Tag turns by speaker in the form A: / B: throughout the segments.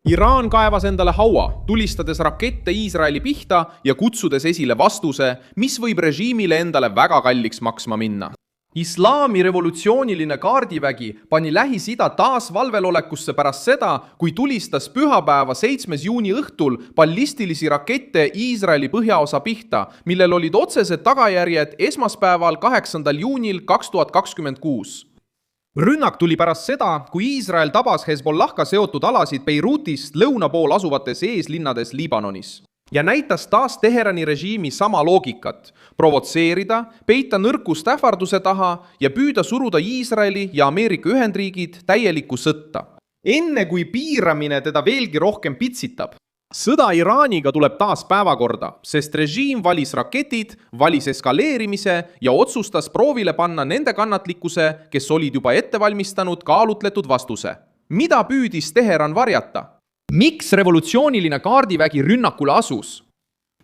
A: Iraan kaevas endale haua, tulistades rakette Iisraeli pihta ja kutsudes esile vastuse, mis võib režiimile endale väga kalliks maksma minna. Islami revolutsiooniline kaardivägi pani Lähis-Ida taas valvelolekusse pärast seda, kui tulistas pühapäeva 7. juuni õhtul ballistilisi rakette Iisraeli põhjaosa pihta, millel olid otsesed tagajärjed esmaspäeval 8. juunil 2026. Rünnak tuli pärast seda, kui Iisrael tabas Hezbollahga seotud alasid Beirutist lõuna pool asuvates eeslinnades Liibanonis. Ja näitas taas Teherani režiimi sama loogikat: provotseerida, peita nõrkust ähvarduse taha ja püüda suruda Iisraeli ja Ameerika Ühendriigid täielikku sõtta. Enne kui piiramine teda veelgi rohkem pitsitab. Sõda Iraaniga tuleb taas päevakorda, sest režiim valis raketid, valis eskaleerimise ja otsustas proovile panna nende kannatlikkuse, kes olid juba ette valmistanud kaalutletud vastuse. Mida püüdis Teheran varjata? Miks revolutsiooniline kaardivägi rünnakule asus?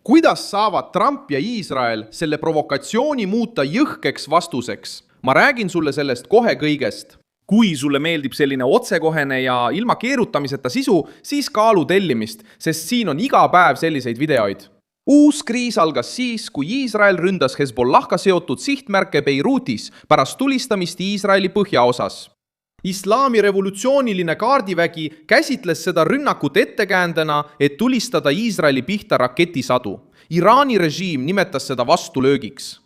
A: Kuidas saavad Trump ja Iisrael selle provokatsiooni muuta jõhkeks vastuseks? Ma räägin sulle sellest kohe kõigest. Kui sulle meeldib selline otsekohene ja ilma keerutamiseta sisu, siis kaalu tellimist, sest siin on iga päev selliseid videoid. Uus kriis algas siis, kui Iisrael ründas Hezbollahga seotud sihtmärke Beirutis pärast tulistamist Iisraeli põhjaosas. Islami revolutsiooniline kaardivägi käsitles seda rünnakut ettekäändena, et tulistada Iisraeli pihta raketisadu. Iraani režiim nimetas seda vastulöögiks.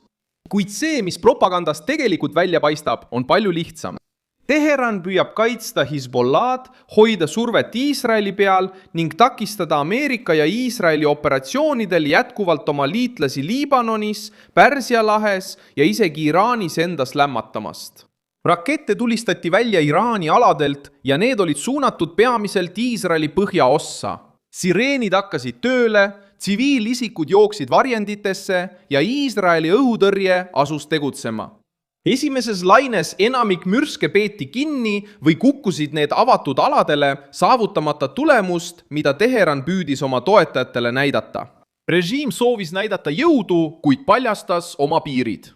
A: Kuid see, mis propagandast tegelikult välja paistab, on palju lihtsam. Teheran püüab kaitsta Hezbollah'd, hoida survet Iisraeli peal ning takistada Ameerika ja Iisraeli operatsioonidel jätkuvalt oma liitlasi Liibanonis, Pärsia lahes ja isegi Iraanis endas lämmatamast. Rakette tulistati välja Iraani aladelt ja need olid suunatud peamiselt Iisraeli põhjaossa. Sireenid hakkasid tööle, tsiviilisikud jooksid varjenditesse ja Iisraeli õhutõrje asus tegutsema. Esimeses laines enamik mürske peeti kinni või kukkusid need avatud aladele, saavutamata tulemust, mida Teheran püüdis oma toetajatele näidata. Režiim soovis näidata jõudu, kuid paljastas oma piirid.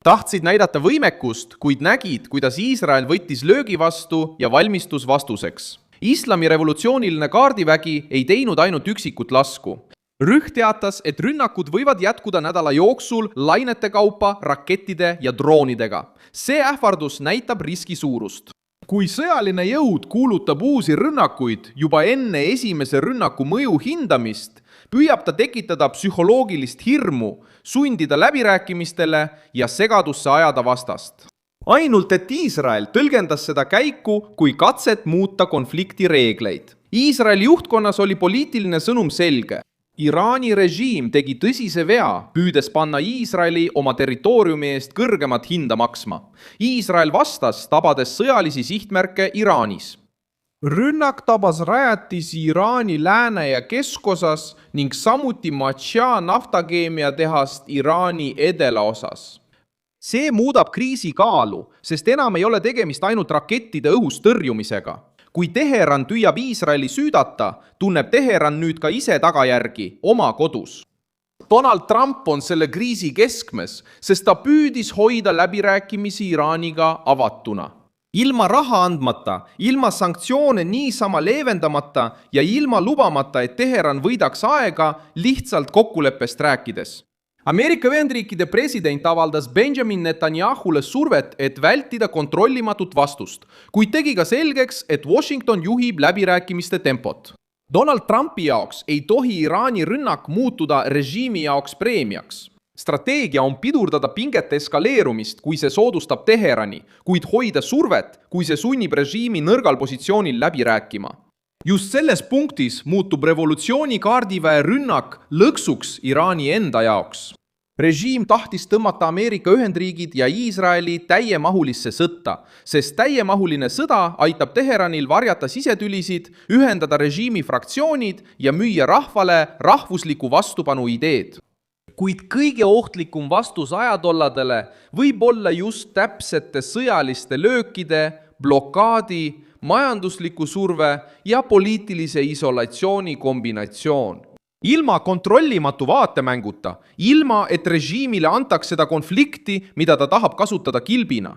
A: Tahtsid näidata võimekust, kuid nägid, kuidas Iisrael võttis löögi vastu ja valmistus vastuseks. Islami revolutsiooniline kaardivägi ei teinud ainult üksikut lasku. Rühm teatas, et rünnakud võivad jätkuda nädala jooksul lainete kaupa, rakettide ja droonidega. See ähvardus näitab riski suurust. Kui sõjaline jõud kuulutab uusi rünnakuid juba enne esimese rünnaku mõju hindamist, püüab ta tekitada psühholoogilist hirmu, sundida läbirääkimistele ja segadusse ajada vastast. Ainult et Iisrael tõlgendas seda käiku kui katset muuta konflikti reegleid. Iisraeli juhtkonnas oli poliitiline sõnum selge. Iraani režiim tegi tõsise vea, püüdes panna Iisraeli oma territooriumi eest kõrgemat hinda maksma. Iisrael vastas, tabades sõjalisi sihtmärke Iraanis. Rünnak tabas rajatisi Iraani lääne- ja keskosas ning samuti Macha naftakeemiatehast Iraani edelaosas. See muudab kriisi kaalu, sest enam ei ole tegemist ainult rakettide õhust tõrjumisega. Kui Teheran püüab Iisraeli süüdata, tunneb Teheran nüüd ka ise tagajärgi oma kodus. Donald Trump on selle kriisi keskmes, sest ta püüdis hoida läbirääkimisi Iraaniga avatuna. Ilma raha andmata, ilma sanktsioone niisama leevendamata ja ilma lubamata, et Teheran võidaks aega lihtsalt kokkuleppest rääkides. Ameerika Ühendriikide president avaldas Benjamin Netanyahule survet, et vältida kontrollimatut vastust, kuid tegi ka selgeks, et Washington juhib läbirääkimiste tempot. Donald Trumpi jaoks ei tohi Iraani rünnak muutuda režiimi jaoks preemiaks. Strateegia on pidurdada pingete eskaleerumist, kui see soodustab Teherani, kuid hoida survet, kui see sunnib režiimi nõrgal positsioonil läbi rääkima. Just selles punktis muutub revolutsiooni kaardiväe rünnak lõksuks Iraani enda jaoks. Režiim tahtis tõmmata Ameerika Ühendriigid ja Iisraeli täiemahulisse sõtta, sest täiemahuline sõda aitab Teheranil varjata sisetülisid, ühendada režiimi fraktsioonid ja müüa rahvale rahvusliku vastupanu ideed. Kuid kõige ohtlikum vastus ajatolladele võib olla just täpsete sõjaliste löökide, blokaadi, majandusliku surve ja poliitilise isolatsiooni kombinatsioon. Ilma kontrollimatu vaatemänguta, ilma et režiimile antaks seda konflikti, mida ta tahab kasutada kilbina.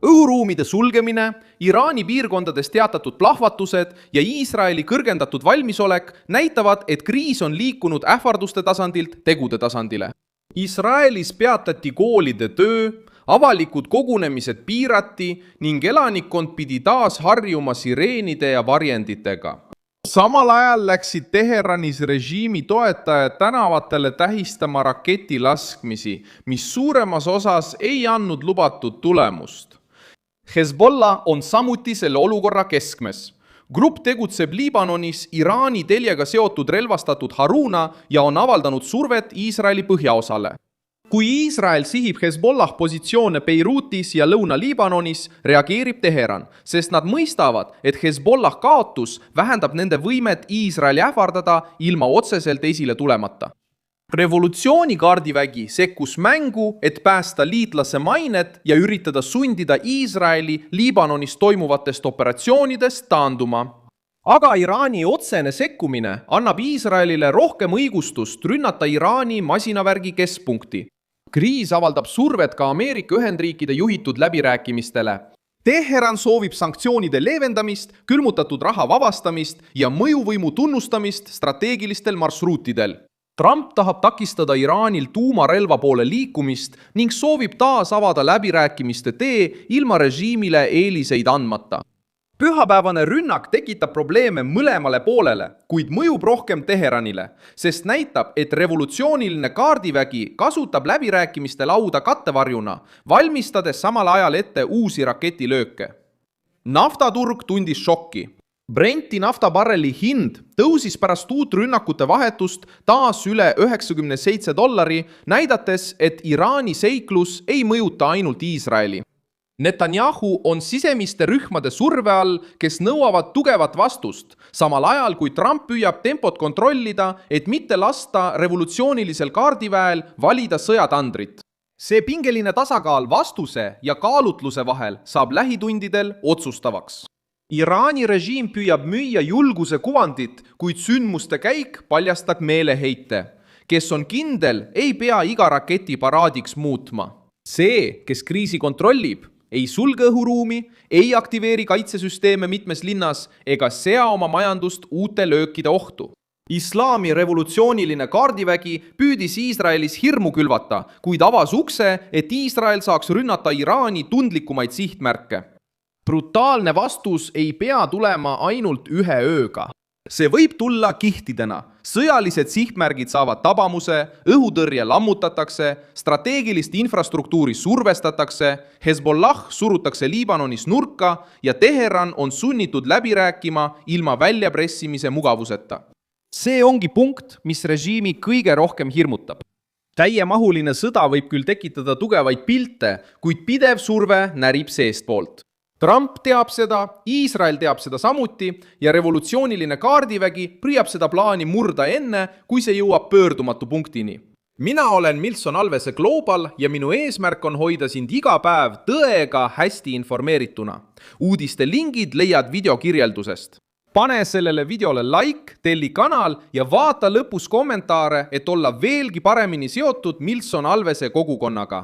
A: õhuruumide sulgemine, Iraani piirkondades teatatud plahvatused ja Iisraeli kõrgendatud valmisolek näitavad, et kriis on liikunud ähvarduste tasandilt tegude tasandile. Iisraelis peatati koolide töö, avalikud kogunemised piirati ning elanikkond pidi taas harjuma sireenide ja varjenditega. Samal ajal läksid Teheranis režiimi toetajad tänavatele tähistama raketilaskmisi, mis suuremas osas ei andnud lubatud tulemust. Hezbollah on samuti selle olukorra keskmes. Grupp tegutseb Liibanonis Iraani teljega seotud relvastatud Haruna ja on avaldanud survet Iisraeli põhjaosale. Kui Iisrael sihib Hezbollah positsioone Beirutis ja Lõuna-Liibanonis, reageerib Teheran, sest nad mõistavad, et Hezbollah kaotus vähendab nende võimet Iisraeli ähvardada ilma otseselt esile tulemata. Revolutsioonikaardivägi sekkus mängu, et päästa liitlase mainet ja üritada sundida Iisraeli Liibanonis toimuvatest operatsioonidest taanduma. Aga Iraani otsene sekkumine annab Iisraelile rohkem õigustust rünnata Iraani masinavärgi keskpunkti. Kriis avaldab survet ka Ameerika Ühendriikide juhitud läbirääkimistele. Teheran soovib sanktsioonide leevendamist, külmutatud raha vabastamist ja mõjuvõimu tunnustamist strateegilistel marsruutidel. Trump tahab takistada Iraanil tuumarelva poole liikumist ning soovib taas avada läbirääkimiste tee ilma režiimile eeliseid andmata. Pühapäevane rünnak tekitab probleeme mõlemale poolele, kuid mõjub rohkem Teheranile, sest näitab, et revolutsiooniline kaardivägi kasutab läbirääkimiste lauda kattevarjuna, valmistades samal ajal ette uusi raketilööke. Naftaturg tundis šokki. Brenti naftabarreli hind tõusis pärast uut rünnakute vahetust taas üle $97, näidates, et Iraani seiklus ei mõjuta ainult Iisraeli. Netanyahu on sisemiste rühmade surve all, kes nõuavad tugevat vastust, samal ajal kui Trump püüab tempot kontrollida, et mitte lasta revolutsioonilisel kaardiväel valida sõjatandrit. See pingeline tasakaal vastuse ja kaalutluse vahel saab lähitundidel otsustavaks. Iraani režiim püüab müüa julguse kuvandit, kuid sündmuste käik paljastab meeleheite. Kes on kindel, ei pea iga raketi paraadiks muutma. See, kes kriisi kontrollib, ei sulge õhuruumi, ei aktiveeri kaitsesüsteeme mitmes linnas ega sea oma majandust uute löökide ohtu. Islami revolutsiooniline kaardivägi püüdis Iisraelis hirmu külvata, kuid avas ukse, et Iisrael saaks rünnata Iraani tundlikumaid sihtmärke. Brutaalne vastus ei pea tulema ainult ühe ööga. See võib tulla kihtidena. Sõjalised sihtmärgid saavad tabamuse, õhutõrje lammutatakse, strateegilist infrastruktuuri survestatakse, Hezbollah surutakse Liibanonis nurka ja Teheran on sunnitud läbi rääkima ilma väljapressimise mugavuseta. See ongi punkt, mis režiimi kõige rohkem hirmutab. Täiemahuline sõda võib küll tekitada tugevaid pilte, kuid pidev surve närib seestpoolt. Trump teab seda, Iisrael teab seda samuti ja revolutsiooniline kaardivägi püüab seda plaani murda enne, kui see jõuab pöördumatu punktini. Mina olen Milson Alvese Global ja minu eesmärk on hoida sind iga päev tõega hästi informeerituna. Uudiste lingid leiad videokirjeldusest. Pane sellele videole like, telli kanal ja vaata lõpus kommentaare, et olla veelgi paremini seotud Milson Alvese kogukonnaga.